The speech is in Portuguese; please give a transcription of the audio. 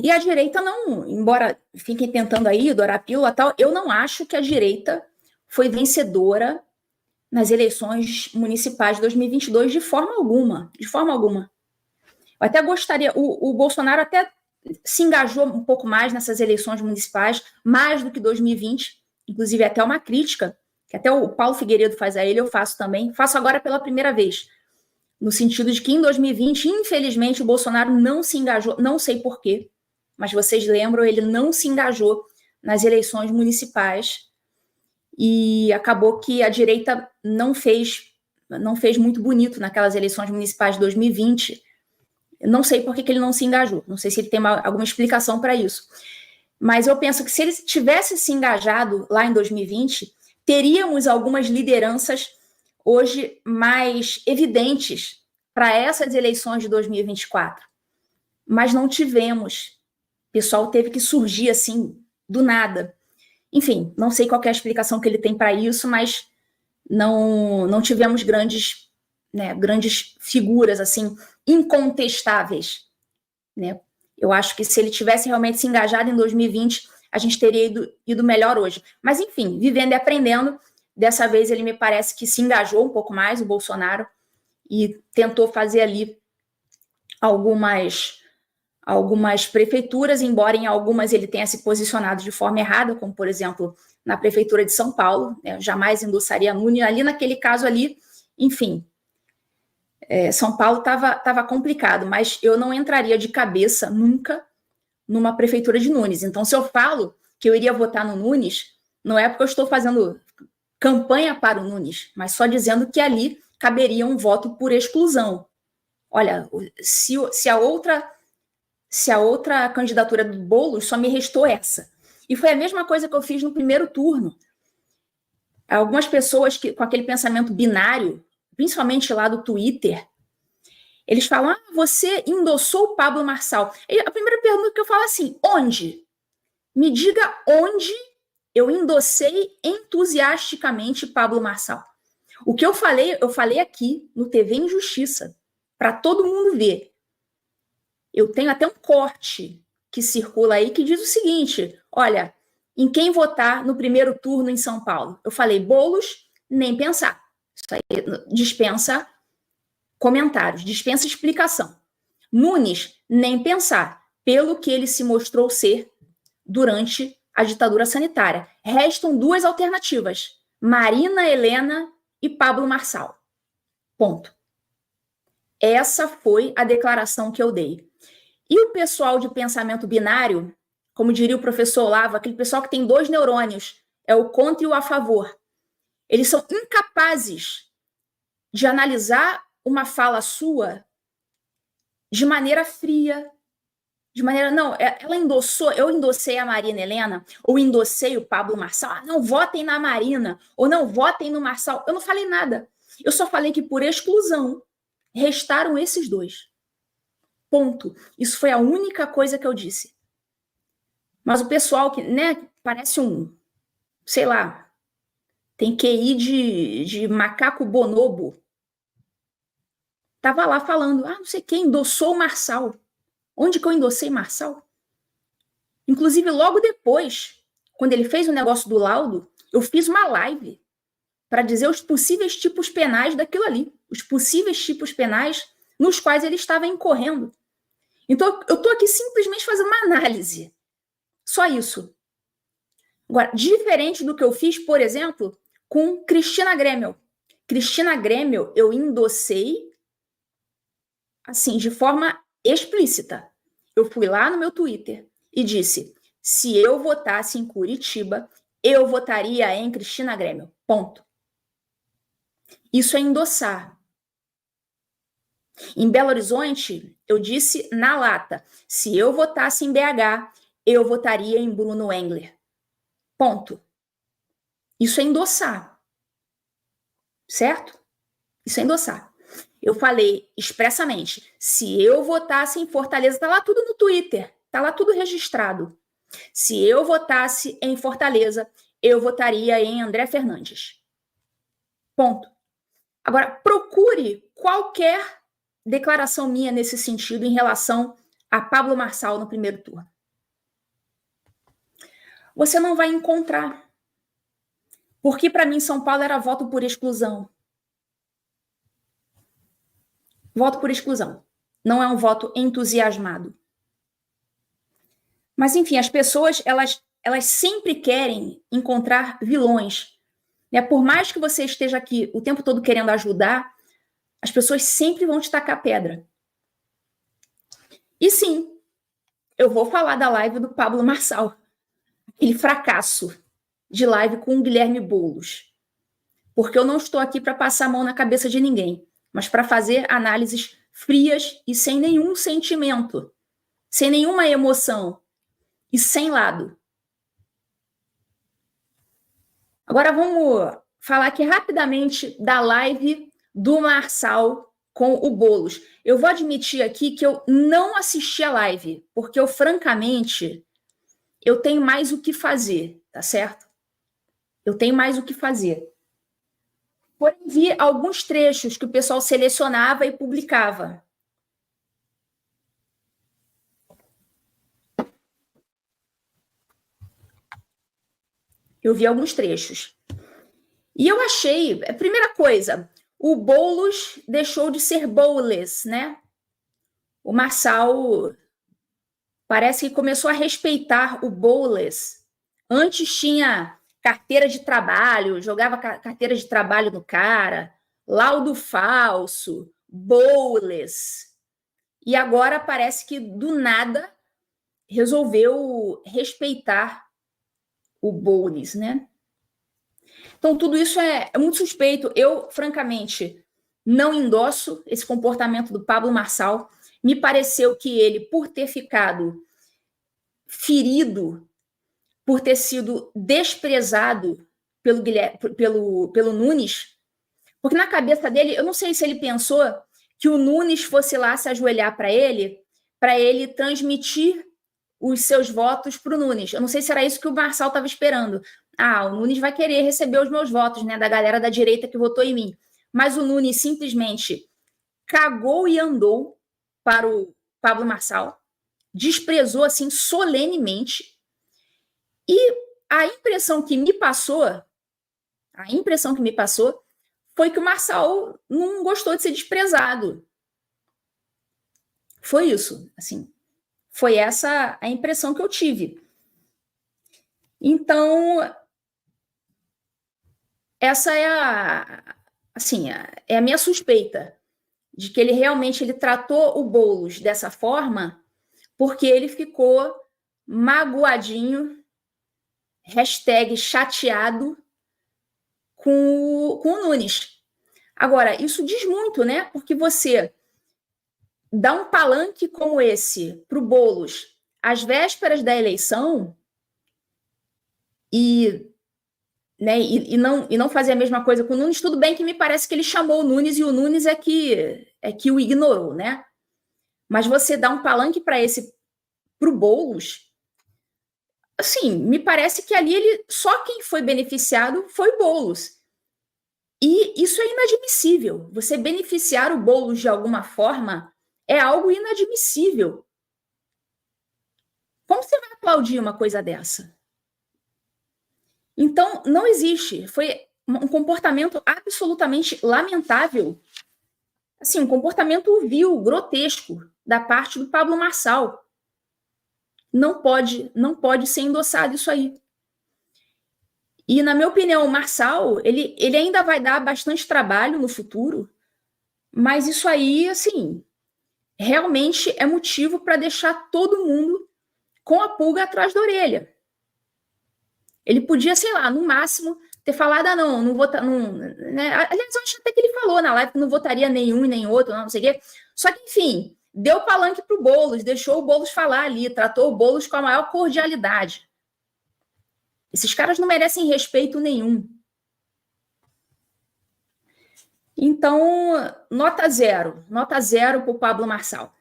E a direita não, embora fiquem tentando aí dourar a pílula e tal, eu não acho que a direita foi vencedora nas eleições municipais de 2022 de forma alguma, de forma alguma. Eu até gostaria, o Bolsonaro até se engajou um pouco mais nessas eleições municipais, mais do que 2020, inclusive até uma crítica, que até o Paulo Figueiredo faz a ele, eu faço também, faço agora pela primeira vez, no sentido de que em 2020, infelizmente, o Bolsonaro não se engajou, não sei por quê, mas vocês lembram, ele não se engajou nas eleições municipais e acabou que a direita não fez muito bonito naquelas eleições municipais de 2020. Eu não sei por que ele não se engajou, não sei se ele tem alguma explicação para isso. Mas eu penso que se ele tivesse se engajado lá em 2020, teríamos algumas lideranças hoje mais evidentes para essas eleições de 2024. Mas não tivemos. O pessoal teve que surgir assim, do nada. Enfim, não sei qual é a explicação que ele tem para isso, mas não tivemos grandes figuras assim incontestáveis, né? Eu acho que se ele tivesse realmente se engajado em 2020, a gente teria ido melhor hoje. Mas, enfim, vivendo e aprendendo, dessa vez ele me parece que se engajou um pouco mais, o Bolsonaro, e tentou fazer ali algumas prefeituras, embora em algumas ele tenha se posicionado de forma errada, como, por exemplo, na prefeitura de São Paulo, né? Jamais endossaria Nunes. Ali naquele caso ali, enfim, São Paulo estava complicado, mas eu não entraria de cabeça nunca numa prefeitura de Nunes. Então, se eu falo que eu iria votar no Nunes, não é porque eu estou fazendo campanha para o Nunes, mas só dizendo que ali caberia um voto por exclusão. Olha, se a outra candidatura do Boulos, só me restou essa. E foi a mesma coisa que eu fiz no primeiro turno. Algumas pessoas com aquele pensamento binário, principalmente lá do Twitter, eles falam, você endossou o Pablo Marçal. E a primeira pergunta que eu falo assim, onde? Me diga onde eu endossei entusiasticamente Pablo Marçal. O que eu falei aqui no TV Injustiça, para todo mundo ver. Eu tenho até um corte que circula aí que diz o seguinte, olha, em quem votar no primeiro turno em São Paulo? Eu falei, Boulos, nem pensar. Isso aí dispensa comentários, dispensa explicação. Nunes, nem pensar, pelo que ele se mostrou ser durante a ditadura sanitária. Restam duas alternativas, Marina Helena e Pablo Marçal. Ponto. Essa foi a declaração que eu dei. E o pessoal de pensamento binário, como diria o professor Olavo, aquele pessoal que tem dois neurônios, é o contra e o a favor. Eles são incapazes de analisar uma fala sua de maneira fria, de maneira, não, ela endossou, eu endossei a Marina Helena, ou endossei o Pablo Marçal, não votem na Marina, ou não votem no Marçal. Eu não falei nada. Eu só falei que, por exclusão, restaram esses dois. Ponto. Isso foi a única coisa que eu disse. Mas o pessoal que, né, parece sei lá, tem QI de macaco bonobo, tava lá falando, não sei quem endossou o Marçal. Onde que eu endossei Marçal? Inclusive, logo depois, quando ele fez o negócio do laudo, eu fiz uma live para dizer os possíveis tipos penais daquilo ali. Os possíveis tipos penais nos quais ele estava incorrendo. Então, eu estou aqui simplesmente fazendo uma análise. Só isso. Agora, diferente do que eu fiz, por exemplo, com Cristina Grêmio. Cristina Grêmio, eu endossei assim, de forma explícita. Eu fui lá no meu Twitter e disse, se eu votasse em Curitiba, eu votaria em Cristina Grêmio. Ponto. Isso é endossar. Em Belo Horizonte, eu disse na lata, se eu votasse em BH, eu votaria em Bruno Engler. Ponto. Isso é endossar. Certo? Isso é endossar. Eu falei expressamente, se eu votasse em Fortaleza, tá lá tudo no Twitter, tá lá tudo registrado. Se eu votasse em Fortaleza, eu votaria em André Fernandes. Ponto. Agora, procure qualquer declaração minha nesse sentido em relação a Pablo Marçal no primeiro turno? Você não vai encontrar. Porque, para mim, São Paulo era voto por exclusão. Voto por exclusão. Não é um voto entusiasmado. Mas, enfim, as pessoas, elas sempre querem encontrar vilões. Né? Por mais que você esteja aqui o tempo todo querendo ajudar, as pessoas sempre vão te tacar pedra. E sim, eu vou falar da live do Pablo Marçal. Aquele fracasso de live com o Guilherme Boulos. Porque eu não estou aqui para passar a mão na cabeça de ninguém, mas para fazer análises frias e sem nenhum sentimento, sem nenhuma emoção e sem lado. Agora vamos falar aqui rapidamente da live do Marçal com o Boulos. Eu vou admitir aqui que eu não assisti a live, porque eu, francamente, eu tenho mais o que fazer, tá certo? Eu tenho mais o que fazer. Porém, vi alguns trechos que o pessoal selecionava e publicava. Eu vi alguns trechos. E eu achei, a primeira coisa, o Boulos deixou de ser Boulos, né? O Marçal parece que começou a respeitar o Boulos. Antes tinha carteira de trabalho, jogava carteira de trabalho no cara, laudo falso, Boulos. E agora parece que do nada resolveu respeitar o Boulos, né? Então, tudo isso é muito suspeito. Eu, francamente, não endosso esse comportamento do Pablo Marçal. Me pareceu que ele, por ter ficado ferido, por ter sido desprezado pelo Nunes, porque na cabeça dele, eu não sei se ele pensou que o Nunes fosse lá se ajoelhar para ele transmitir os seus votos para o Nunes. Eu não sei se era isso que o Marçal estava esperando. Ah, o Nunes vai querer receber os meus votos, né, da galera da direita que votou em mim. Mas o Nunes simplesmente cagou e andou para o Pablo Marçal, desprezou assim solenemente. E a impressão que me passou foi que o Marçal não gostou de ser desprezado. Foi isso, assim. Foi essa a impressão que eu tive. Então, essa é a minha suspeita de que ele realmente tratou o Boulos dessa forma porque ele ficou magoadinho, #chateado com o Nunes. Agora, isso diz muito, né? Porque você dá um palanque como esse para o Boulos às vésperas da eleição e não fazer a mesma coisa com o Nunes, tudo bem que me parece que ele chamou o Nunes e o Nunes é que o ignorou, né? Mas você dá um palanque para o Boulos, assim, me parece que ali só quem foi beneficiado foi o Boulos. E isso é inadmissível. Você beneficiar o Boulos de alguma forma é algo inadmissível. Como você vai aplaudir uma coisa dessa? Então, não existe. Foi um comportamento absolutamente lamentável. Assim, um comportamento vil, grotesco, da parte do Pablo Marçal. Não pode ser endossado isso aí. E, na minha opinião, o Marçal, ele ainda vai dar bastante trabalho no futuro, mas isso aí, assim, realmente é motivo para deixar todo mundo com a pulga atrás da orelha. Ele podia, sei lá, no máximo, ter falado, não votar, né? Aliás, eu acho até que ele falou na live que não votaria nenhum e nem outro, não sei o quê. Só que, enfim, deu palanque para o Boulos, deixou o Boulos falar ali, tratou o Boulos com a maior cordialidade. Esses caras não merecem respeito nenhum. Então, nota zero para o Pablo Marçal.